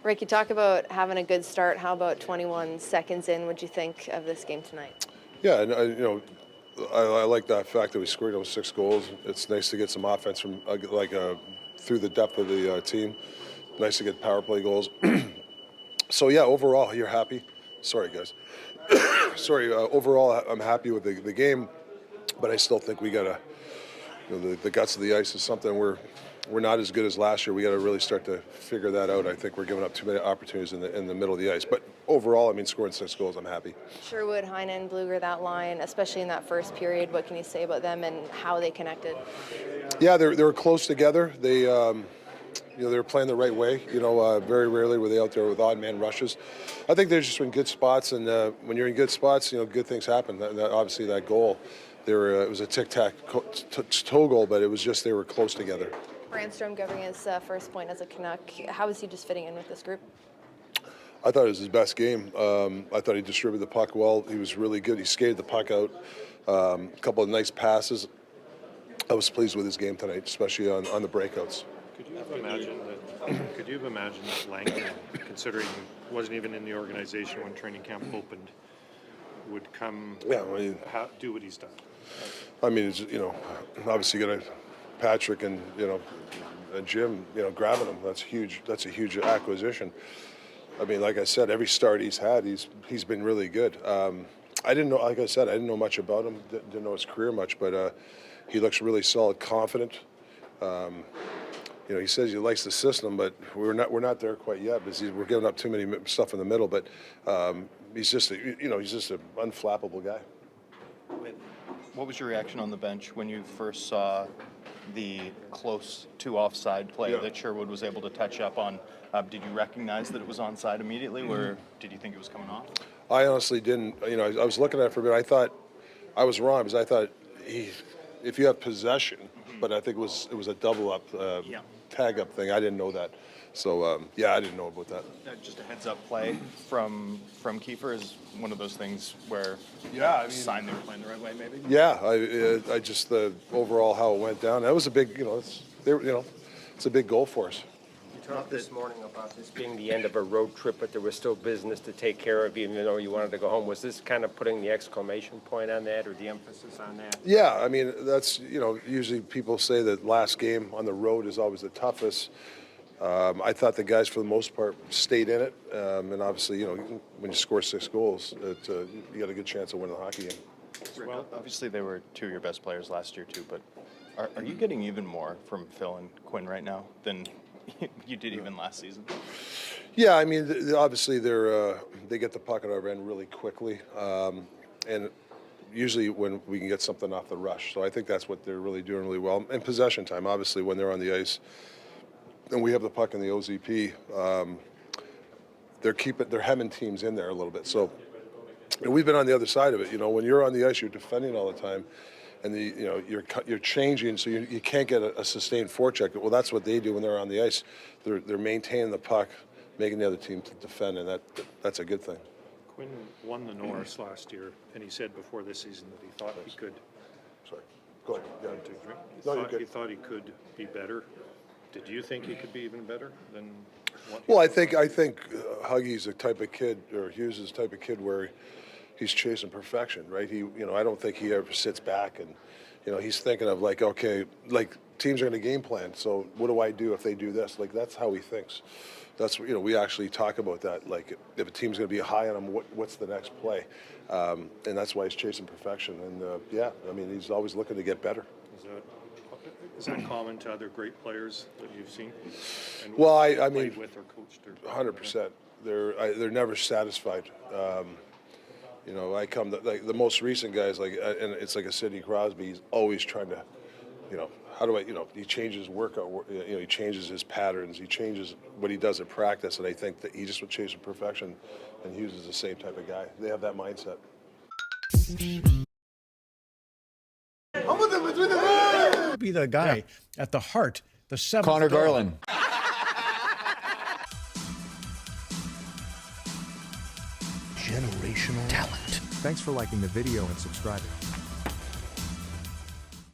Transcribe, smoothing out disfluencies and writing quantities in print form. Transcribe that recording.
Rick, you talk about having a good start. How about 21 seconds in? What'd you think of this game tonight? Yeah, and I like that fact that we scored those 6 goals. It's nice to get some offense from through the depth of the team. Nice to get power play goals. So yeah, overall, you're happy. Sorry, guys. Sorry. Overall, I'm happy with the game, but I still think we gotta. The guts of the ice is something we're not as good as last year. We got to really start to figure that out. I think we're giving up too many opportunities in the middle of the ice. But overall, I mean, scoring 6 goals, I'm happy. Sherwood, Heinen, Bluger, that line, especially in that first period. What can you say about them and how they connected? Yeah, they were close together. They they were playing the right way. Very rarely were they out there with odd man rushes. I think they're just in good spots, and when you're in good spots, good things happen. Obviously, that goal, it was a tic-tac-toe goal, but it was just they were close together. Brandstrom getting his first point as a Canuck. How is he just fitting in with this group? I thought it was his best game. I thought he distributed the puck well. He was really good. He skated the puck out. A couple of nice passes. I was pleased with his game tonight, especially on the breakouts. Could you have imagined that Langton, considering he wasn't even in the organization when training camp opened, would come do what he's done? I mean, it's, obviously got Patrick and and Jim, grabbing him. That's huge. That's a huge acquisition. I mean, like I said, every start he's had, he's been really good. I didn't know, like I said, I didn't know much about him. Didn't know his career much, but he looks really solid, confident. He says he likes the system, but we're not there quite yet because we're giving up too many stuff in the middle. But he's just an unflappable guy. What was your reaction on the bench when you first saw the close to offside play that Sherwood was able to touch up on? Did you recognize that it was onside immediately, or did you think it was coming off? I honestly didn't. I was looking at it for a bit. I thought I was wrong because I thought if you have possession, but I think it was a double up tag up thing. I didn't know that. So I didn't know about that. Just a heads up play from Kiefer is one of those things where sign they were playing the right way, maybe. Yeah, I just the overall how it went down. That was a big, it's a big goal for us. You talked this morning about this being the end of a road trip, but there was still business to take care of, even though you wanted to go home. Was this kind of putting the exclamation point on that, or the emphasis on that? Yeah, I mean that's usually people say that last game on the road is always the toughest. I thought the guys, for the most part, stayed in it, and obviously, when you score 6 goals, you got a good chance of winning the hockey game. Well, obviously they were 2 of your best players last year too, but are you getting even more from Phil and Quinn right now than you did even last season? Yeah, I mean, obviously they get the puck at our end really quickly, and usually when we can get something off the rush. So I think that's what they're really doing really well. And possession time, obviously, when they're on the ice, and we have the puck in the OZP, they're hemming teams in there a little bit. So we've been on the other side of it. When you're on the ice, you're defending all the time, and you're changing, so you can't get a sustained forecheck. Well, that's what they do when they're on the ice. They're maintaining the puck, making the other team to defend, and that's a good thing. Quinn won the Norris last year, and he said before this season that he thought he could. Sorry, go ahead. Yeah. He thought he could be better. Did you think he could be even better than what? Well, I think Huggy's the type of kid, or Hughes is the type of kid where he's chasing perfection, right? I don't think he ever sits back and, he's thinking of teams are going to game plan. So what do I do if they do this? That's how he thinks. That's we actually talk about that. If a team's going to be high on him, what's the next play? And that's why he's chasing perfection. And he's always looking to get better. Is that common to other great players that you've seen? And well, I mean, played with or coached? 100%. They're never satisfied. I come the most recent guys and it's like a Sidney Crosby. He's always trying to, how do I, he changes workout. He changes his patterns. He changes what he does at practice, and I think that he just would chase perfection. And Hughes is the same type of guy. They have that mindset. Be the guy at the heart, the seventh. Connor Garland. Generational talent. Thanks for liking the video and subscribing.